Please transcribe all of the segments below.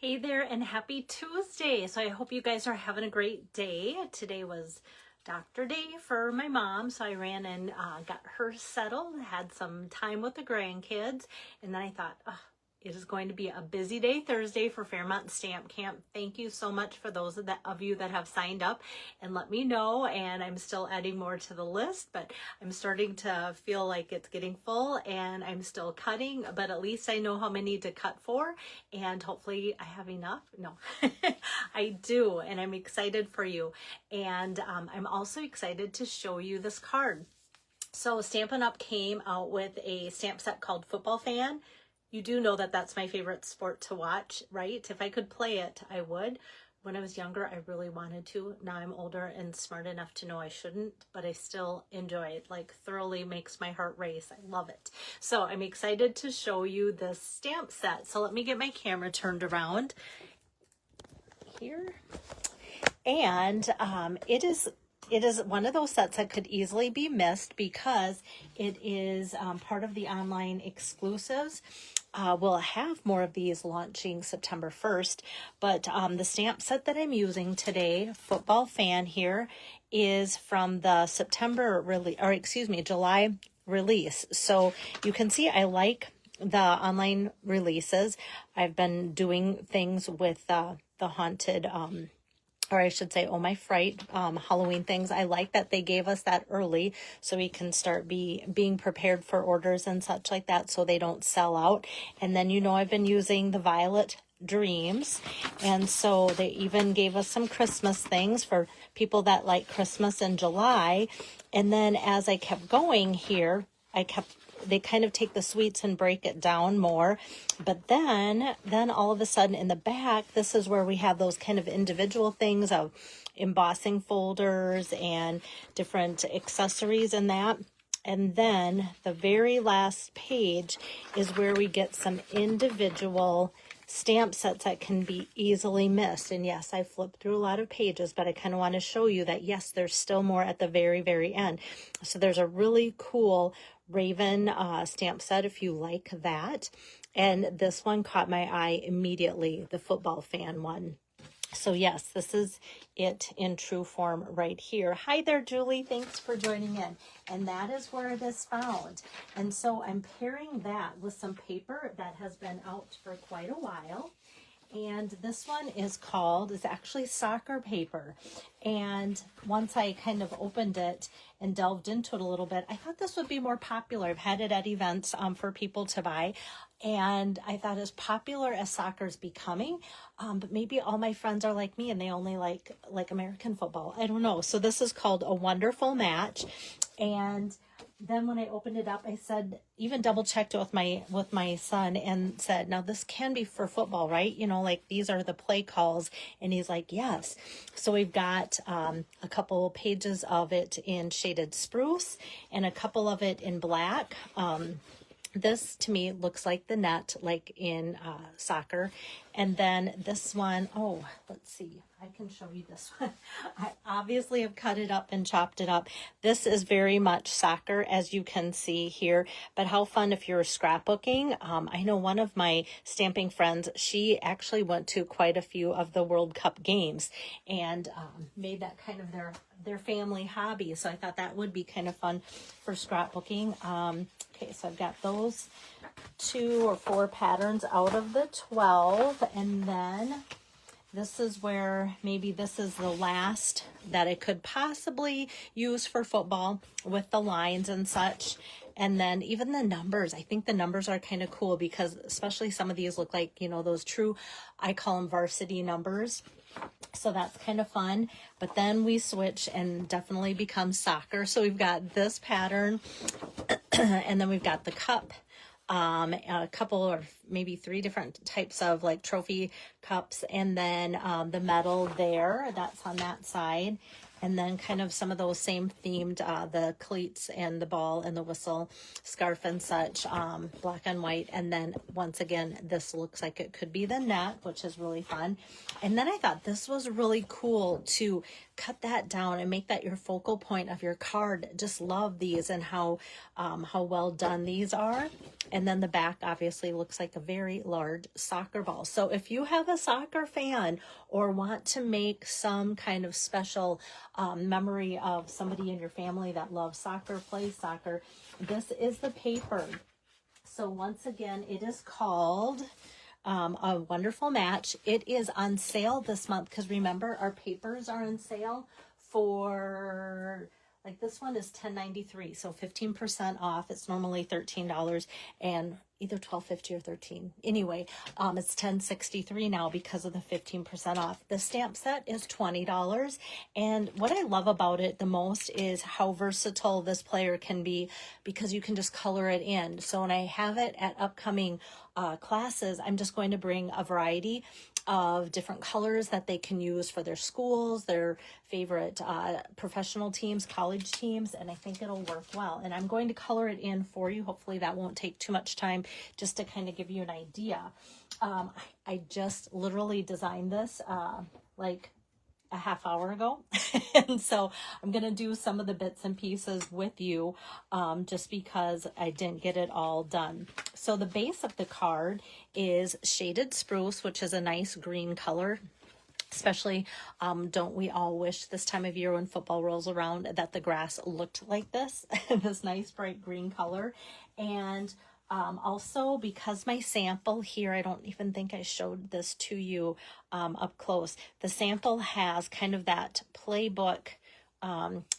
Hey there and happy Tuesday. So I hope you guys are having a great day. Today was doctor day for my mom. So I ran and got her settled, had some time with the grandkids. And then I thought, it is going to be a busy day Thursday for Fairmont Stamp Camp. Thank you so much for those of you that have signed up and let me know. And I'm still adding more to the list, but I'm starting to feel like it's getting full and I'm still cutting, but at least I know how many to cut for and hopefully I have enough. No, I do. And I'm excited for you. And I'm also excited to show you this card. So Stampin' Up! Came out with a stamp set called Football Fan. You do know that that's my favorite sport to watch, right? If I could play it, I would. When I was younger, I really wanted to. Now I'm older and smart enough to know I shouldn't, but I still enjoy it. Like, thoroughly makes my heart race. I love it. So I'm excited to show you this stamp set. So let me get my camera turned around here. And it is one of those sets that could easily be missed because it is part of the online exclusives. We'll have more of these launching September 1st, but the stamp set that I'm using today, Football Fan here, is from the July release. So you can see I like the online releases. I've been doing things with the haunted or I should say, Oh My Fright, Halloween things. I like that they gave us that early so we can start being prepared for orders and such like that so they don't sell out. And then, I've been using the Violet Dreams. And so they even gave us some Christmas things for people that like Christmas in July. And then as I kept going here, they kind of take the sweets and break it down more. But then all of a sudden in the back, this is where we have those kind of individual things of embossing folders and different accessories and that. And then the very last page is where we get some individual stamp sets that can be easily missed. And yes, I flipped through a lot of pages, but I kind of want to show you that yes, there's still more at the very, very end. So there's a really cool Raven stamp set if you like that. And this one caught my eye immediately, the Football Fan one. So yes, this is it in true form right here. Hi there, Julie. Thanks for joining in. And that is where it is found. And so I'm pairing that with some paper that has been out for quite a while. And this one is actually soccer paper. And once I kind of opened it and delved into it a little bit, I thought this would be more popular. I've had it at events for people to buy. And I thought as popular as soccer is becoming, but maybe all my friends are like me and they only like American football. I don't know. So this is called A Wonderful Match. And then when I opened it up, I said, even double checked it with my son and said, now this can be for football, right? Like these are the play calls. And he's like, yes. So we've got a couple pages of it in shaded spruce and a couple of it in black. This to me looks like the net, like in soccer. And then this one, let's see. I can show you this one. I obviously have cut it up and chopped it up. This is very much soccer, as you can see here. But how fun if you're scrapbooking. I know one of my stamping friends, she actually went to quite a few of the World Cup games and made that kind of their family hobby. So I thought that would be kind of fun for scrapbooking. Okay, so I've got those 2 or 4 patterns out of the 12. And then this is where maybe this is the last that I could possibly use for football with the lines and such. And then even the numbers, I think the numbers are kind of cool because especially some of these look like, those true, I call them varsity numbers. So that's kind of fun. But then we switch and definitely become soccer. So we've got this pattern and then we've got the cup. A couple or maybe 3 different types of like trophy cups, and then the medal there, that's on that side. And then kind of some of those same themed, the cleats and the ball and the whistle, scarf and such, black and white. And then once again, this looks like it could be the net, which is really fun. And then I thought this was really cool to cut that down and make that your focal point of your card. Just love these and how well done these are. And then the back obviously looks like a very large soccer ball. So if you have a soccer fan or want to make some kind of special memory of somebody in your family that loves soccer, plays soccer, this is the paper. So once again, it is called A Wonderful Match. It is on sale this month because remember, our papers are on sale for, like, this one is $10.93, so 15% off. It's normally $13 and either $12.50 or $13. Anyway, it's $10.63 now because of the 15% off. The stamp set is $20, and what I love about it the most is how versatile this player can be because you can just color it in. So when I have it at upcoming classes, I'm just going to bring a variety of different colors that they can use for their schools, their favorite professional teams, college teams, and I think it'll work well. And I'm going to color it in for you. Hopefully that won't take too much time, just to kind of give you an idea. I just literally designed this like a half hour ago. And so I'm going to do some of the bits and pieces with you just because I didn't get it all done. So the base of the card is shaded spruce, which is a nice green color. Especially, don't we all wish this time of year when football rolls around that the grass looked like this, this nice bright green color. And also, because my sample here, I don't even think I showed this to you up close. The sample has kind of that playbook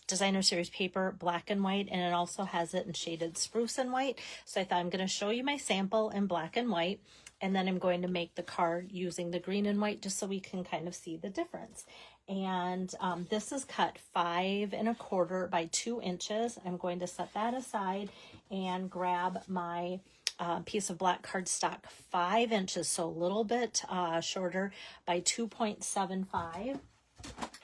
designer series paper, black and white, and it also has it in shaded spruce and white. So I thought I'm going to show you my sample in black and white, and then I'm going to make the card using the green and white just so we can kind of see the difference. And this is cut 5 1/4 by 2 inches. I'm going to set that aside and grab my piece of black cardstock 5 inches, so a little bit shorter, by 2.75.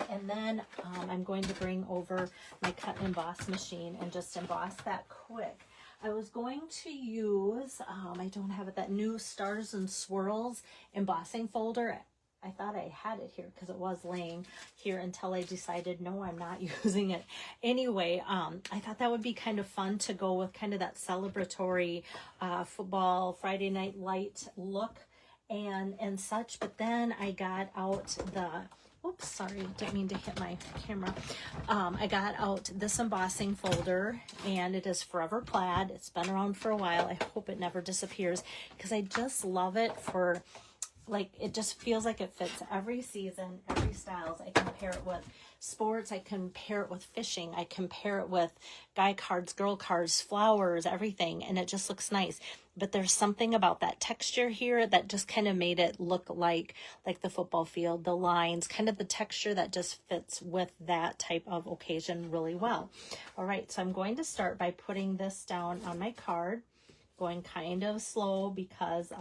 And then I'm going to bring over my cut and emboss machine and just emboss that quick. I was going to use, I don't have it, that new Stars and Swirls embossing folder. I thought I had it here because it was laying here until I decided, no, I'm not using it. Anyway, I thought that would be kind of fun to go with kind of that celebratory football Friday night light look and such. But then I got out the, oops, sorry, didn't mean to hit my camera. I got out this embossing folder, and it is Forever Plaid. It's been around for a while. I hope it never disappears because I just love it for, like, it just feels like it fits every season, every styles. I can pair it with sports. I can pair it with fishing. I can pair it with guy cards, girl cards, flowers, everything. And it just looks nice. But there's something about that texture here that just kind of made it look like the football field, the lines, kind of the texture that just fits with that type of occasion really well. All right, so I'm going to start by putting this down on my card, going kind of slow because,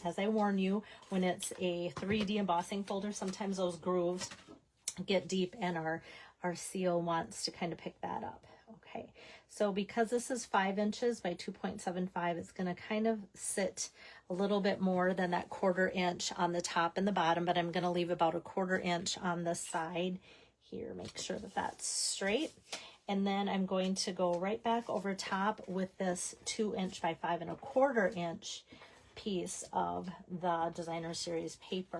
as I warn you, when it's a 3D embossing folder, sometimes those grooves get deep and our seal wants to kind of pick that up. Okay, so because this is 5 inches by 2.75, it's going to kind of sit a little bit more than that 1/4 inch on the top and the bottom, but I'm going to leave about a 1/4 inch on the side here. Make sure that that's straight. And then I'm going to go right back over top with this 2 inch by 5 1/4 inch piece of the designer series paper.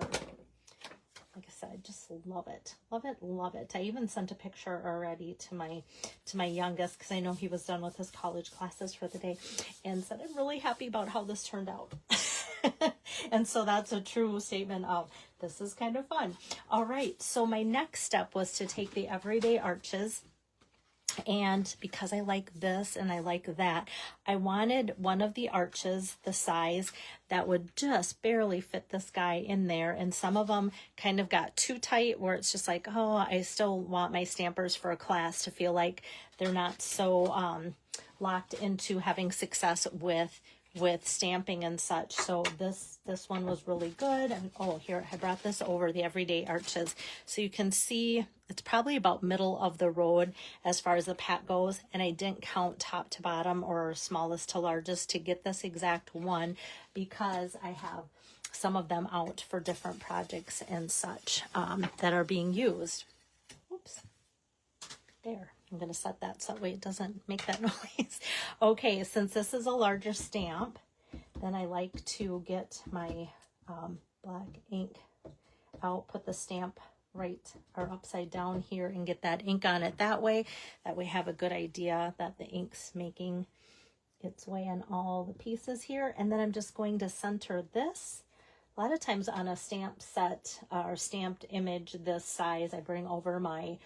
Like I said, I just love it. Love it, love it. I even sent a picture already to my youngest because I know he was done with his college classes for the day and said, I'm really happy about how this turned out. And so that's a true statement of this is kind of fun. All right, so my next step was to take the everyday arches. And because I like this and I like that, I wanted one of the arches, the size that would just barely fit this guy in there. And some of them kind of got too tight where it's just like, oh, I still want my stampers for a class to feel like they're not so locked into having success with stamping and such. So this one was really good. And oh, here I brought this over, the everyday arches, so you can see it's probably about middle of the road as far as the pack goes, and I didn't count top to bottom or smallest to largest to get this exact one because I have some of them out for different projects and such that are being used. Oops. There, I'm going to set that so that way it doesn't make that noise. Okay, since this is a larger stamp, then I like to get my black ink out, put the stamp right or upside down here and get that ink on it that way. That way have a good idea that the ink's making its way on all the pieces here. And then I'm just going to center this. A lot of times on a stamp set or stamped image this size, I bring over my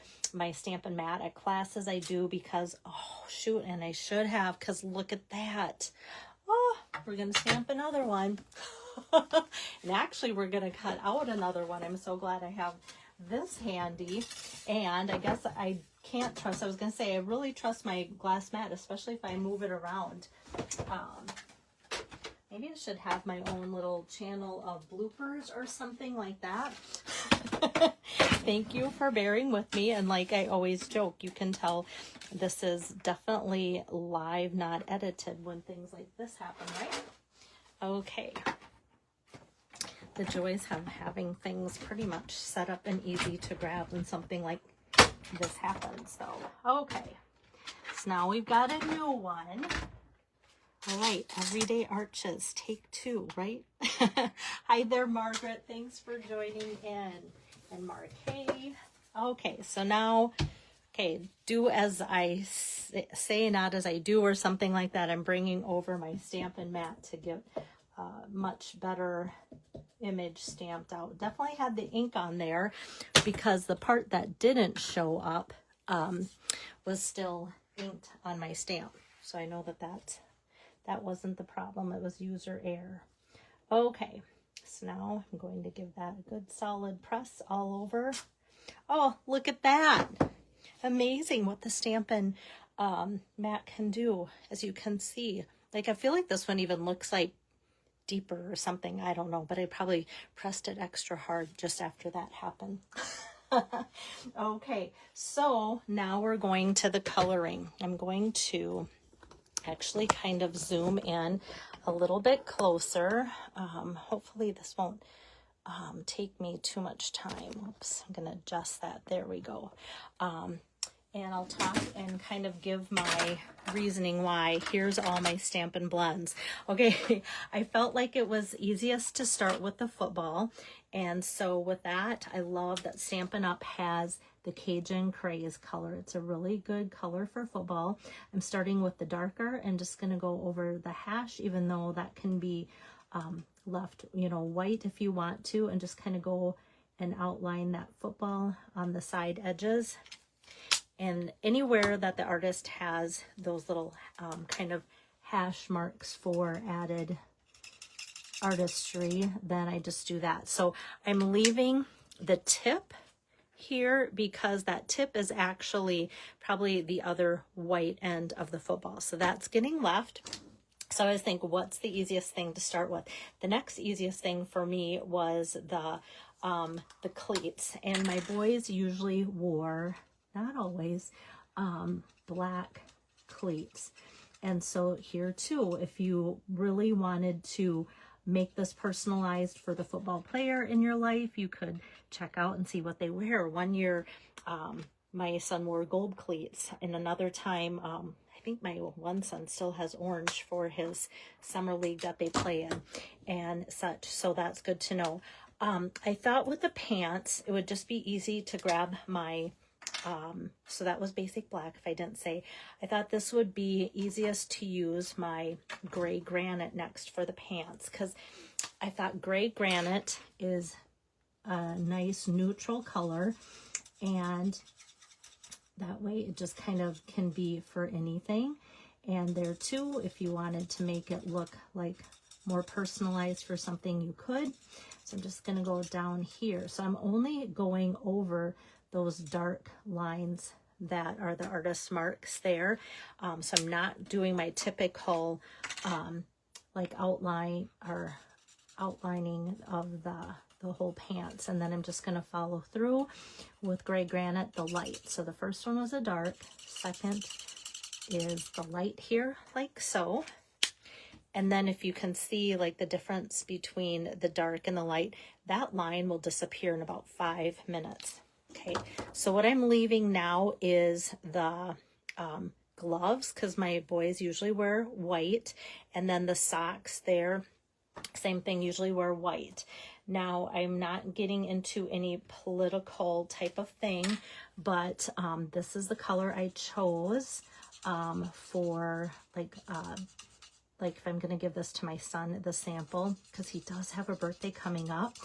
Stampin' Mat. At classes I do because, oh shoot, and I should have, because look at that. Oh, we're going to stamp another one. And actually we're going to cut out another one. I'm so glad I have this handy. And I guess I can't trust, I was going to say, I really trust my glass mat, especially if I move it around. Maybe I should have my own little channel of bloopers or something like that. Thank you for bearing with me. And like I always joke, you can tell this is definitely live, not edited when things like this happen, right? Okay. The joys of having things pretty much set up and easy to grab when something like this happens. So, okay. So now we've got a new one. All right, Everyday Arches, take 2, right? Hi there, Margaret. Thanks for joining in. And Marquet. Okay, so now, okay, do as I say, not as I do, or something like that. I'm bringing over my Stampin' Mat to get a much better image stamped out. Definitely had the ink on there because the part that didn't show up was still inked on my stamp. So I know that wasn't the problem. It was user error. Okay, so now I'm going to give that a good solid press all over. Oh, look at that. Amazing what the Stampin' Mat can do, as you can see. Like, I feel like this one even looks like deeper or something. I don't know, but I probably pressed it extra hard just after that happened. Okay, so now we're going to the coloring. I'm going to actually kind of zoom in a little bit closer. Hopefully this won't take me too much time. Oops, I'm going to adjust that. There we go. And I'll talk and kind of give my reasoning why. Here's all my Stampin' Blends. Okay, I felt like it was easiest to start with the football. And so with that, I love that Stampin' Up! Has the Cajun Craze color. It's a really good color for football. I'm starting with the darker and just going to go over the hash, even though that can be left, white if you want to, and just kind of go and outline that football on the side edges. And anywhere that the artist has those little kind of hash marks for added artistry, then I just do that. So I'm leaving the tip here because that tip is actually probably the other white end of the football. So that's getting left. So I was thinking, what's the easiest thing to start with? The next easiest thing for me was the cleats. And my boys usually wore, not always, black cleats. And so here too, if you really wanted to make this personalized for the football player in your life, you could check out and see what they wear. One year, my son wore gold cleats, and another time, I think my one son still has orange for his summer league that they play in and such. So that's good to know. I thought with the pants, it would just be easy to grab my so that was basic black, if I didn't say. I thought this would be easiest to use my gray granite next for the pants, because I thought gray granite is a nice neutral color, and that way it just kind of can be for anything. And there too, if you wanted to make it look like more personalized for something, you could. So I'm just going to go down here. So I'm only going over those dark lines that are the artist marks there. So I'm not doing my typical like outline or outlining of the whole pants. And then I'm just going to follow through with gray granite, the light. So the first one was a dark, second is the light here, like so. And then if you can see like the difference between the dark and the light, that line will disappear in about 5 minutes. Okay, so what I'm leaving now is the gloves, because my boys usually wear white, and then the socks there, same thing, usually wear white. Now, I'm not getting into any political type of thing, but this is the color I chose for like if I'm going to give this to my son, the sample, because he does have a birthday coming up,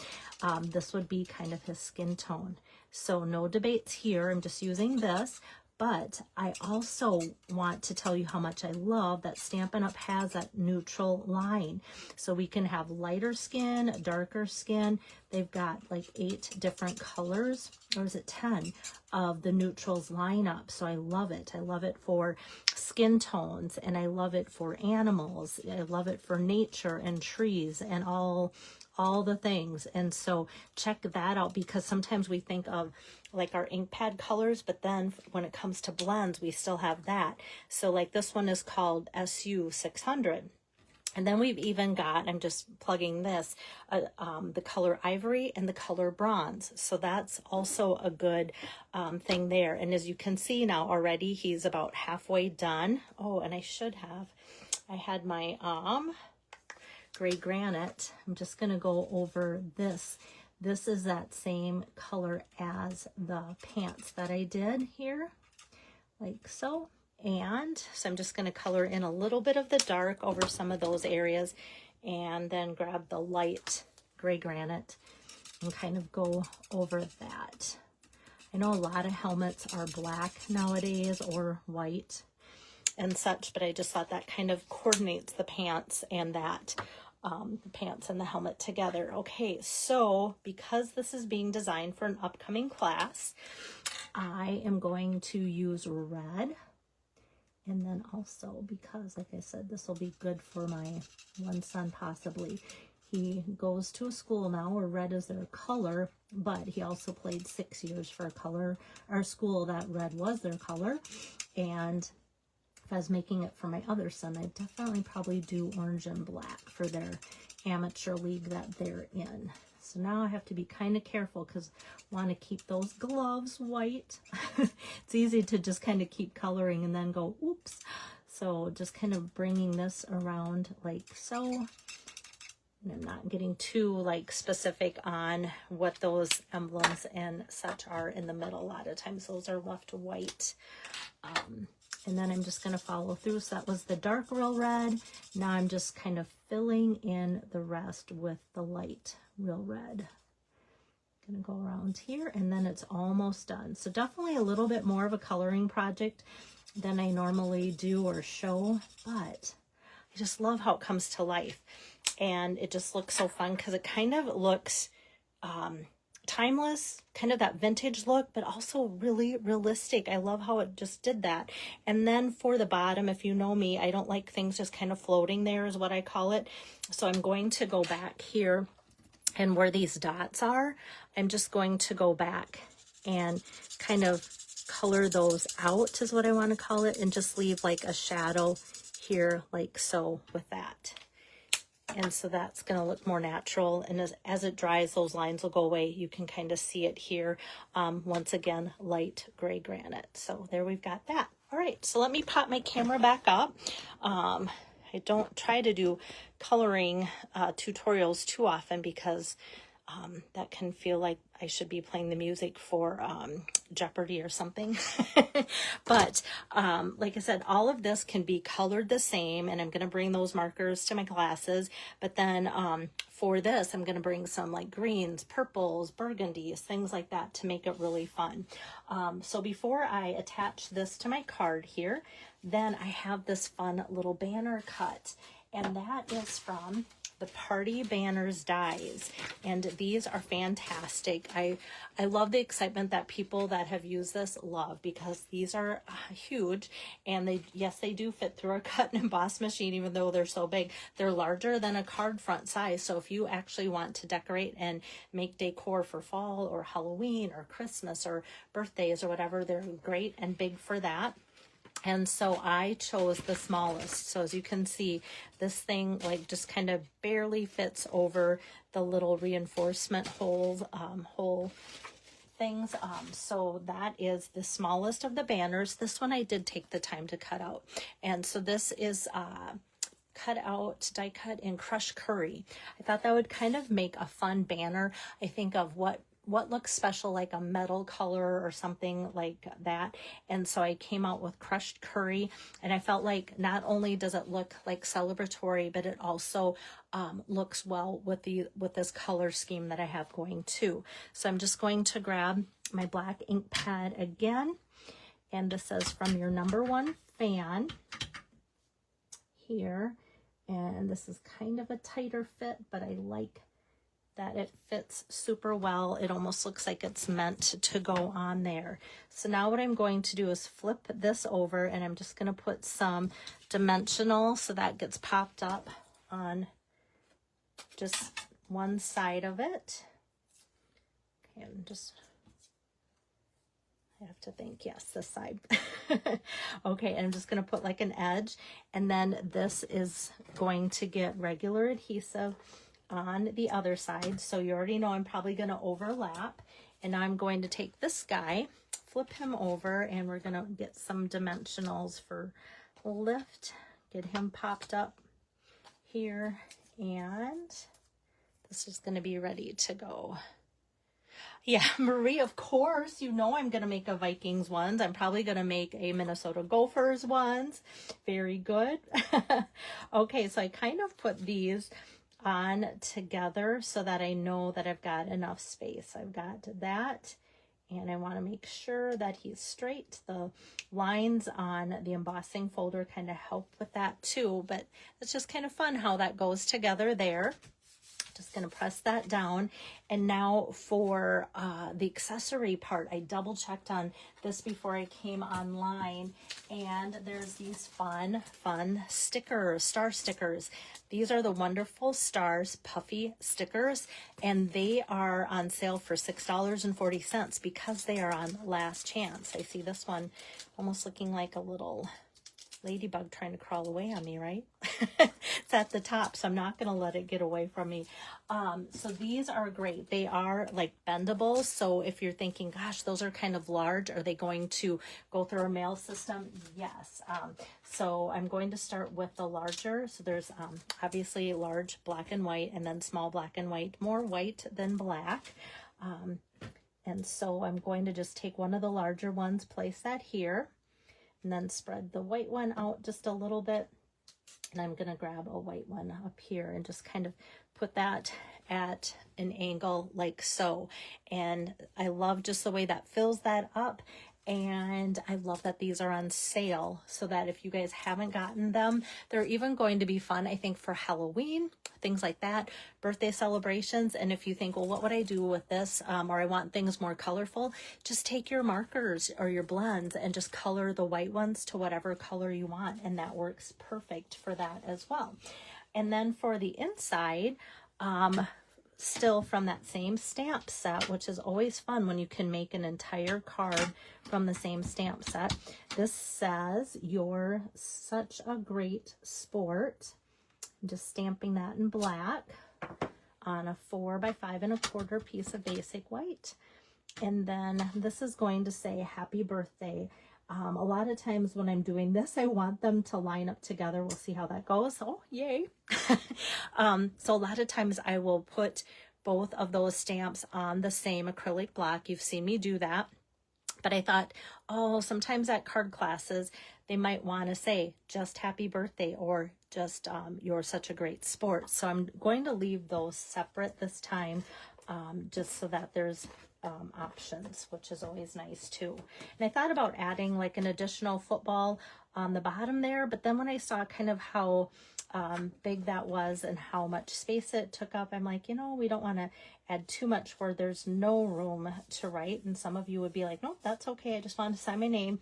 this would be kind of his skin tone. So no debates here. I'm just using this. But I also want to tell you how much I love that Stampin' Up! Has that neutral line. So we can have lighter skin, darker skin. They've got like 8 different colors, or is it 10, of the neutrals lineup. So I love it. I love it for skin tones, and I love it for animals. I love it for nature and trees and all the things. And so check that out, because sometimes we think of like our ink pad colors, but then when it comes to blends, we still have that. So like this one is called SU 600. And then we've even got, I'm just plugging this, the color ivory and the color bronze. So that's also a good thing there. And as you can see now already, he's about halfway done. Oh, and I had my gray granite. I'm just going to go over this. This is that same color as the pants that I did here, like so. And so I'm just going to color in a little bit of the dark over some of those areas, and then grab the light gray granite and kind of go over that. I know a lot of helmets are black nowadays or white and such, but I just thought that kind of coordinates the pants and that the pants and the helmet together. Okay, so because this is being designed for an upcoming class, I am going to use red. And then also, because like I said, this will be good for my one son possibly. He goes to a school now where red is their color, but he also played 6 years for a color, our school that red was their color. And if I was making it for my other son, I'd definitely probably do orange and black for their amateur league that they're in. So now I have to be kind of careful because I want to keep those gloves white. It's easy to just kind of keep coloring and then go, oops. So just kind of bringing this around like so. And I'm not getting too like specific on what those emblems and such are in the middle. A lot of times those are left white. And then I'm just going to follow through. So that was the dark real red. Now I'm just kind of filling in the rest with the light real red. Going to go around here, and then it's almost done. So definitely a little bit more of a coloring project than I normally do or show, but I just love how it comes to life. And it just looks so fun because it kind of looks timeless, kind of that vintage look, but also really realistic. I love how it just did that. And then for the bottom, if you know me, I don't like things just kind of floating there is what I call it. So I'm going to go back here, and where these dots are, I'm just going to go back and kind of color those out is what I want to call it, and just leave like a shadow here like so with that. And so that's going to look more natural. And as it dries, those lines will go away. You can kind of see it here. Once again, light gray granite. So there we've got that. All right, so let me pop my camera back up. I don't try to do coloring tutorials too often because that can feel like I should be playing the music for Jeopardy or something. But like I said, all of this can be colored the same, and I'm going to bring those markers to my classes. But then for this, I'm going to bring some like greens, purples, burgundies, things like that to make it really fun. So before I attach this to my card here, then I have this fun little banner cut, and that is from the Party Banners dies, and these are fantastic. I love the excitement that people that have used this love, because these are huge, and they do fit through a cut and emboss machine. Even though they're so big, they're larger than a card front size. So if you actually want to decorate and make decor for fall or Halloween or Christmas or birthdays or whatever, they're great and big for that. And so I chose the smallest. So as you can see, this thing like just kind of barely fits over the little reinforcement hole things. So that is the smallest of the banners. This one I did take the time to cut out. And so this is cut out, die cut in crushed curry. I thought that would kind of make a fun banner. I think of what looks special, like a metal color or something like that. And so I came out with crushed curry, and I felt like not only does it look like celebratory, but it also looks well with this color scheme that I have going too. So I'm just going to grab my black ink pad again, and this says from your #1 fan here. And this is kind of a tighter fit, but I like that it fits super well. It almost looks like it's meant to go on there. So now what I'm going to do is flip this over, and I'm just going to put some dimensional so that gets popped up on just one side of it. Okay, I have to think, yes, this side. Okay, and I'm just going to put like an edge, and then this is going to get regular adhesive on the other side. So you already know I'm probably going to overlap. And now I'm going to take this guy, flip him over, and we're going to get some dimensionals for lift, get him popped up here, and this is going to be ready to go. Yeah, Marie, of course, you know I'm going to make a Vikings ones. I'm probably going to make a Minnesota Gophers ones. Very good. Okay, so I kind of put these on together so that I know that I've got enough space. I've got that, and I want to make sure that he's straight. The lines on the embossing folder kind of help with that too, but it's just kind of fun how that goes together there. Just going to press that down. And now for the accessory part, I double checked on this before I came online, and there's these fun stickers, star stickers. These are the Wonderful Stars puffy stickers, and they are on sale for $6.40 because they are on last chance. I see this one almost looking like a little ladybug trying to crawl away on me, right? It's at the top, so I'm not going to let it get away from me. So these are great. They are like bendable. So if you're thinking, gosh, those are kind of large, are they going to go through a mail system? Yes. So I'm going to start with the larger. So there's obviously large black and white, and then small black and white, more white than black. And so I'm going to just take one of the larger ones, place that here, and then spread the white one out just a little bit. And I'm going to grab a white one up here and just kind of put that at an angle like so. And I love just the way that fills that up. And I love that these are on sale, so that if you guys haven't gotten them, they're even going to be fun, I think, for Halloween, things like that, birthday celebrations. And if you think, well, what would I do with this? Or I want things more colorful, just take your markers or your blends and just color the white ones to whatever color you want. And that works perfect for that as well. And then for the inside, still from that same stamp set, which is always fun when you can make an entire card from the same stamp set. This says, "You're such a great sport." I'm just stamping that in black on a 4 by 5 1/4 piece of basic white. And then this is going to say, "Happy birthday." A lot of times when I'm doing this, I want them to line up together. We'll see how that goes. Oh, yay. So a lot of times I will put both of those stamps on the same acrylic block. You've seen me do that. But I thought, oh, sometimes at card classes, they might want to say just "happy birthday" or just "you're such a great sport." So I'm going to leave those separate this time, just so that there's options, which is always nice too. And I thought about adding like an additional football on the bottom there, but then when I saw kind of how big that was and how much space it took up, I'm like, we don't want to add too much where there's no room to write. And some of you would be like, "Nope, that's okay. I just want to sign my name."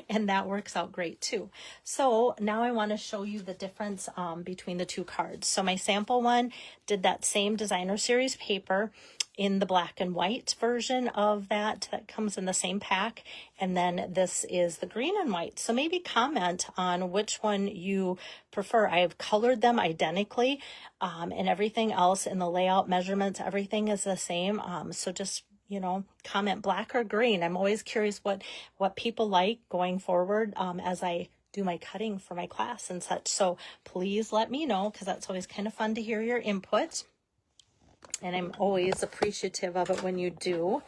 And that works out great too. So now I want to show you the difference between the two cards. So my sample one did that same designer series paper in the black and white version of that comes in the same pack. And then this is the green and white. So maybe comment on which one you prefer. I've colored them identically, and everything else in the layout, measurements, everything is the same. So just you know, comment black or green. I'm always curious what people like going forward as I do my cutting for my class and such. So please let me know, because that's always kind of fun to hear your input. And I'm always appreciative of it when you do.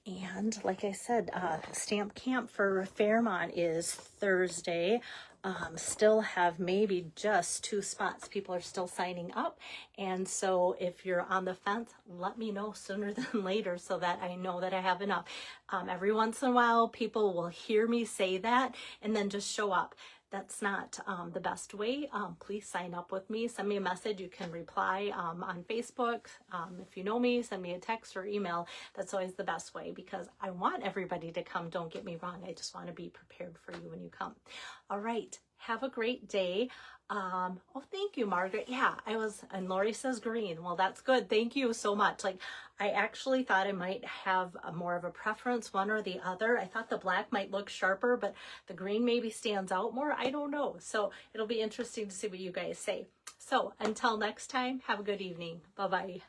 And like I said, stamp camp for Fairmont is Thursday. Still have maybe just 2 spots. People are still signing up. And so if you're on the fence, let me know sooner than later so that I know that I have enough. Every once in a while, people will hear me say that and then just show up. That's not the best way. Please sign up with me. Send me a message. You can reply on Facebook. If you know me, send me a text or email. That's always the best way, because I want everybody to come. Don't get me wrong. I just want to be prepared for you when you come. All right. Have a great day. Oh, thank you, Margaret. Yeah, and Lori says green. Well, that's good. Thank you so much. Like, I actually thought I might have more of a preference, one or the other. I thought the black might look sharper, but the green maybe stands out more. I don't know. So it'll be interesting to see what you guys say. So until next time, have a good evening. Bye-bye.